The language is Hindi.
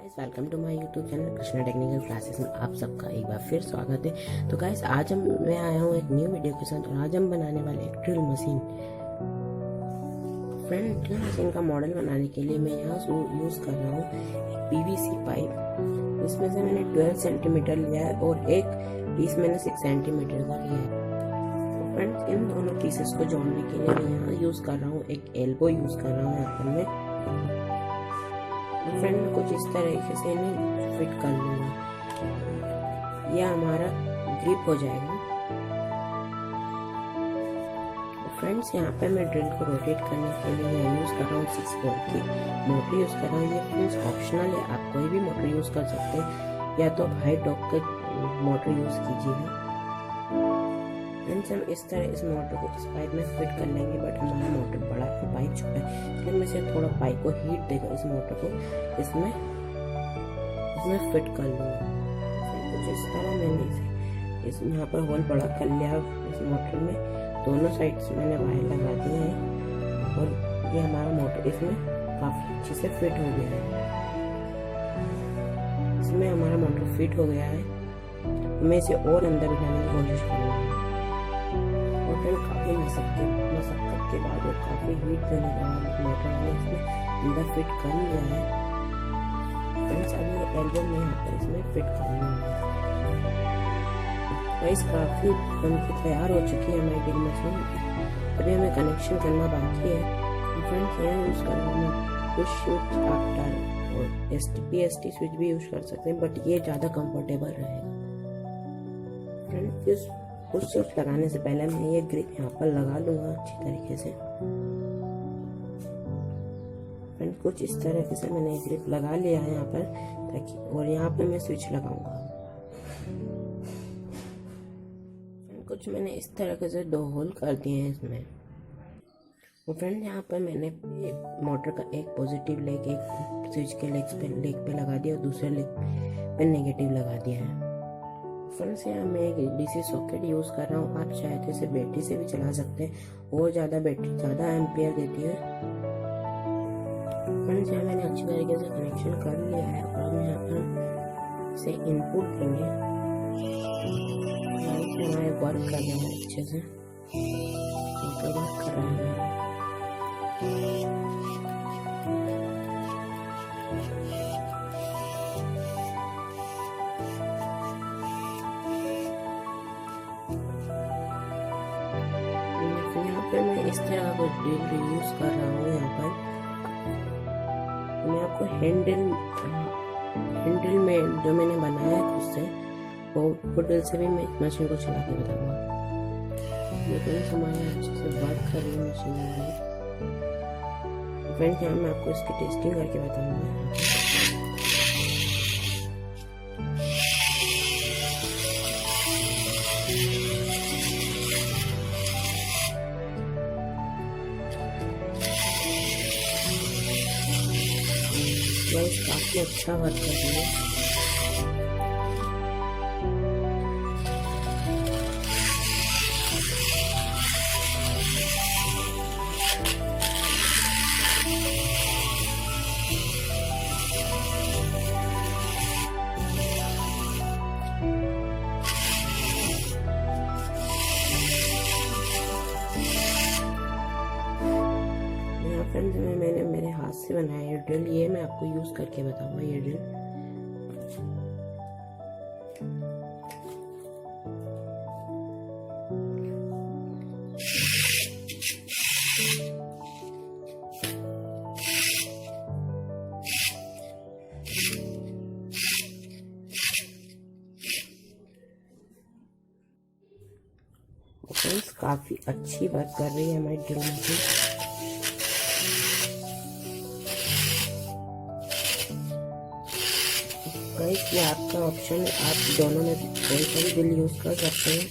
Guys welcome to my YouTube channel Krishna technical classes में आप सबका एक बार फिर स्वागत है। तो गाइस आज मैं आया हूँ एक न्यू वीडियो के साथ और आज हम बनाने वाले एक drill machine. Friend, drill machine का मॉडल बनाने के लिए मैं यहाँ यूज़ कर रहा हूँ एक पीवीसी पाइप। इसमें से मैंने 12 सेंटीमीटर लिया है और एक पीस मैंने 6 सेंटीमीटर का लिया है। तो फ्रेंड्स, इन दोनों पीसेस को जोड़ने के लिए मैं यहाँ यूज़ कर रहा हूँ एक एल्बो यूज़ कर रहा हूँ यहाँ पर मैं। फ्रेंड में कुछ इस तरीके से इन्हें फिट कर लूँगा, यह हमारा ग्रिप हो जाएगा। फ्रेंड्स, यहाँ पे मैं ड्रिल को रोटेट करने के लिए मैं यूज़ कर रहा हूँ 6 वोल्ट की मोटर यूज़ कर रहा हूँ। ये फ्रेंड्स ऑप्शनल है, आप कोई भी मोटर यूज़ कर सकते हैं या तो हाई टॉर्क का मोटर यूज़ कीजिएगा। फ्रेंड्स, हम इस तरह इस मोटर को इस पाइप में फिट कर लेंगे, बट हमारा मोटर बड़ा है, पाइप छोटा है, इसलिए मैं से थोड़ा पाइप को हीट देकर इस मोटर को इसमें फिट कर लूँगा। कुछ इस तरह मैंने इस यहाँ पर होल बड़ा कर लिया। इस मोटर में दोनों साइड से मैंने वायर लगा दिए हैं और ये हमारा मोटर इसमें काफ़ी अच्छे से फिट हो गया है। इसमें हमारा मोटर फिट हो गया है। मैं इसे और अंदर जाने की कोशिश करूँगा। काफ़ी मशक्कत के बाद और काफ़ी हीट देने के बाद मोटर मैंने इसमें अंदर फिट कर लिया है। फ्रेंड्स, अभी ये एल्बो में यहाँ पर इसमें फिट करना है। गाइस, काफ़ी बनके तैयार हो चुकी है हमारी ड्रिल मशीन। अभी हमें कनेक्शन करना बाकी है। फ्रेंड्स, यहाँ यूज़ कर रहा हूँ पुश स्विच, आफ्टर और एसटी स्विच भी यूज़ कर सकते हैं, बट ये ज़्यादा कंफर्टेबल रहेगा। फ्रेंड्स, पुश स्विच लगाने से पहले मैं ये ग्रिप यहाँ पर लगा लूँगा अच्छी तरीके से। फ्रेंड, कुछ इस तरीके से मैंने ग्रिप लगा लिया है यहाँ पर, ताकि और यहाँ पे मैं स्विच लगाऊंगा। कुछ मैंने इस तरीके से 2 होल कर दिए हैं इसमें। और फ्रेंड, यहाँ पर मैंने मोटर का एक पॉजिटिव लेग एक स्विच के लेग पे लगा दिया और दूसरे लेग पे नेगेटिव लगा दिया है। फ्रेंड्स, यहाँ मैं एक डीसी सॉकेट यूज़ कर रहा हूँ। आप चाहे तो इसे बैटरी से भी चला सकते हैं और बैटरी ज़्यादा एम्पियर देती है। फ्रेंड्स, यहाँ मैंने अच्छी तरीके से कनेक्शन कर लिया है और हम यहाँ पर इसे इनपुट देंगे। हमारे वर्क कर रहे हैं अच्छे से, वर्क कर रहे हैं। मैं इस तरह का ड्रिल यूज़ कर रहा हूँ। यहाँ पर मैं आपको हैंडल में जो मैंने बनाया है खुद से वो ड्रिल से भी मैं मशीन को चला के बताऊँगा। लेकिन हमारे अच्छे से वर्क कर रही है मशीन में। फ्रेंड्स, यहाँ मैं आपको इसकी टेस्टिंग करके बताऊँगा। काफी अच्छा वर्क कर रही है। फ्रेंड्स, मैंने मेरे हाथ से बनाया ये ड्रिल, ये मैं आपको यूज़ करके बताऊंगा। ये ड्रिल फ्रेंड्स, काफ़ी अच्छी वर्क कर रही है हमारी ड्रिल मशीन। गाइस, ये आपका ऑप्शन है, आप दोनों में कोई सा भी ड्रिल यूज़ कर सकते हैं।